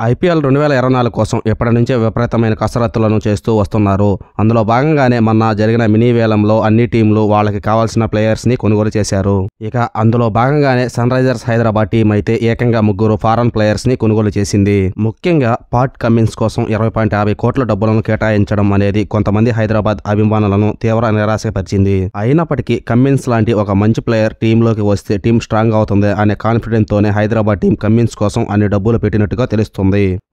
IPL 2024 కోసం ఎప్పటి నుంచే విపరీతమైన కసరత్తులను చేస్తూ వస్తున్నారు. అందులో భాగంగానే మొన్న జరిగిన మినీ వేలంలో అన్ని టీంలు వాళ్ళకి కావాల్సిన ప్లేయర్స్ని కొనుగోలు చేశారు. ఇక అందులో భాగంగానే సన్ రైజర్స్ హైదరాబాద్ టీం అయితే ఏకంగా 3 ఫారెన్ ప్లేయర్స్ని కొనుగోలు చేసింది. ముఖ్యంగా పాట్ కమిన్స్ కోసం 20.50 కోట్ల డబ్బులను కేటాయించడం అనేది కొంతమంది హైదరాబాద్ అభిమానులను తీవ్ర నిరాశపరిచింది. అయినప్పటికీ కమిన్స్ లాంటి ఒక మంచి ప్లేయర్ టీంలోకి వస్తే టీం స్ట్రాంగ్ అవుతుంది అనే కాన్ఫిడెంట్ తోనే హైదరాబాద్ టీం కమిన్స్ కోసం అన్ని డబ్బులు పెట్టినట్టుగా తెలుస్తుంది.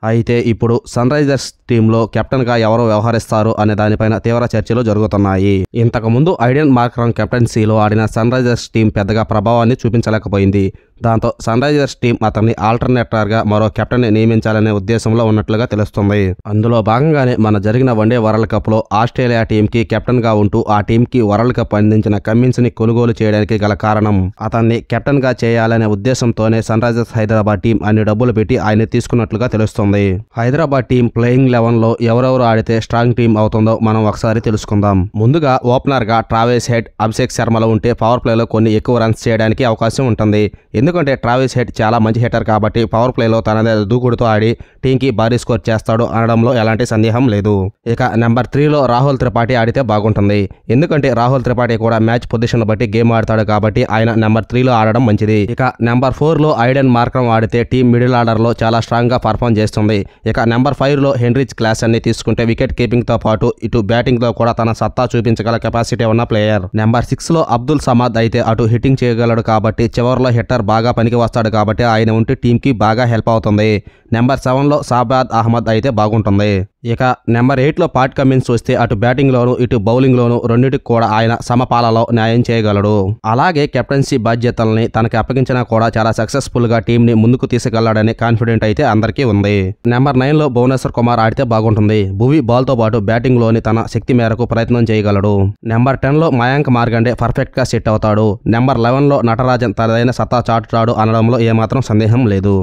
అయితే ఇప్పుడు సన్ రైజర్స్ టీంలో కెప్టెన్ గా ఎవరు వ్యవహరిస్తారు అనే దానిపైన తీవ్ర చర్చలు జరుగుతున్నాయి. ఇంతకు ముందు ఐడెన్ మార్క్రమ్ కెప్టెన్సీలో ఆడిన సన్ రైజర్స్ టీం పెద్దగా ప్రభావాన్ని చూపించలేకపోయింది. దాంతో సన్ రైజర్స్ టీం అతన్ని ఆల్టర్నేటర్ గా మరో కెప్టెన్ ని నియమించాలనే ఉద్దేశంలో ఉన్నట్లుగా తెలుస్తుంది. అందులో భాగంగానే మన జరిగిన వన్డే వరల్డ్ కప్ లో ఆస్ట్రేలియా టీం కి కెప్టెన్ గా ఉంటూ ఆ టీం కి వరల్డ్ కప్ అందించిన కమిన్స్ ని కొనుగోలు చేయడానికి గల కారణం అతన్ని కెప్టెన్ గా చేయాలనే ఉద్దేశంతోనే సన్ రైజర్స్ హైదరాబాద్ టీం అన్ని డబ్బులు పెట్టి ఆయన తీసుకున్నట్లుగా తెలుస్తుంది. హైదరాబాద్ టీం ప్లేయింగ్ 11 లో ఎవరెవరు ఆడితే స్ట్రాంగ్ టీం అవుతుందో మనం ఒకసారి తెలుసుకుందాం. ముందుగా ఓపెనర్ గా ట్రావిస్ హెడ్, అభిషేక్ శర్మలు ఉంటే పవర్ ప్లేలో కొన్ని ఎక్కువ రన్స్ చేయడానికి అవకాశం ఉంటుంది. ఎందుకంటే ట్రావిస్ హెడ్ చాలా మంచి హిట్టర్ కాబట్టి పవర్ ప్లేలో తనదే దూకుడుతో ఆడి టీంకి భారీ స్కోర్ చేస్తాడు అనడంలో ఎలాంటి సందేహం లేదు. ఇక నెంబర్ 3లో రాహుల్ త్రిపాఠి ఆడితే బాగుంటుంది. ఎందుకంటే రాహుల్ త్రిపాఠి కూడా మ్యాచ్ పొజిషన్ బట్టి గేమ్ ఆడతాడు కాబట్టి ఆయన నెంబర్ 3లో ఆడడం మంచిది. ఇక నెంబర్ 4లో ఐడెన్ మార్క్రమ్ ఆడితే టీం మిడిల్ ఆర్డర్ లో చాలా స్ట్రాంగ్ గా పర్ఫామ్ చేస్తుంది. ఇక నెంబర్ 5లో హెన్రిచ్ క్లాస్ అన్ని తీసుకుంటే వికెట్ కీపింగ్ తో పాటు ఇటు బ్యాటింగ్ లో కూడా తన సత్తా చూపించగల కెపాసిటీ ఉన్న ప్లేయర్. నెంబర్ 6లో అబ్దుల్ సమాద్ అయితే అటు హిట్టింగ్ చేయగలడు కాబట్టి చివర్లో హిట్టర్ బాగా పనికి వస్తాడు కాబట్టి ఆయన ఉంటే టీంకి బాగా హెల్ప్ అవుతుంది. నెంబర్ 7లో షాబాద్ అహ్మద్ అయితే బాగుంటుంది. ఇక నెంబర్ 8లో పాట్ కమిన్స్ వస్తే అటు బ్యాటింగ్ లోను ఇటు బౌలింగ్ లోను రెండింటికి కూడా ఆయన సమపాలలో న్యాయం చేయగలడు. అలాగే కెప్టెన్సీ బాధ్యతల్ని తనకి అప్పగించినా కూడా చాలా సక్సెస్ఫుల్ గా టీం ని ముందుకు తీసుకెళ్లాడనే కాన్ఫిడెంట్ అయితే అందరికీ ఉంది. నెంబర్ 9లో భువనేశ్వర్ కుమార్ ఆడితే బాగుంటుంది. భువి బాల్ తో పాటు బ్యాటింగ్ లోని తన శక్తి మేరకు ప్రయత్నం చేయగలడు. నెంబర్ 10లో మయాంక్ మార్కండే పర్ఫెక్ట్ గా సెట్ అవుతాడు. నెంబర్ 11లో నటరాజన్ తనదైన సత్తా చాటుతాడు అనడంలో ఏమాత్రం సందేహం లేదు.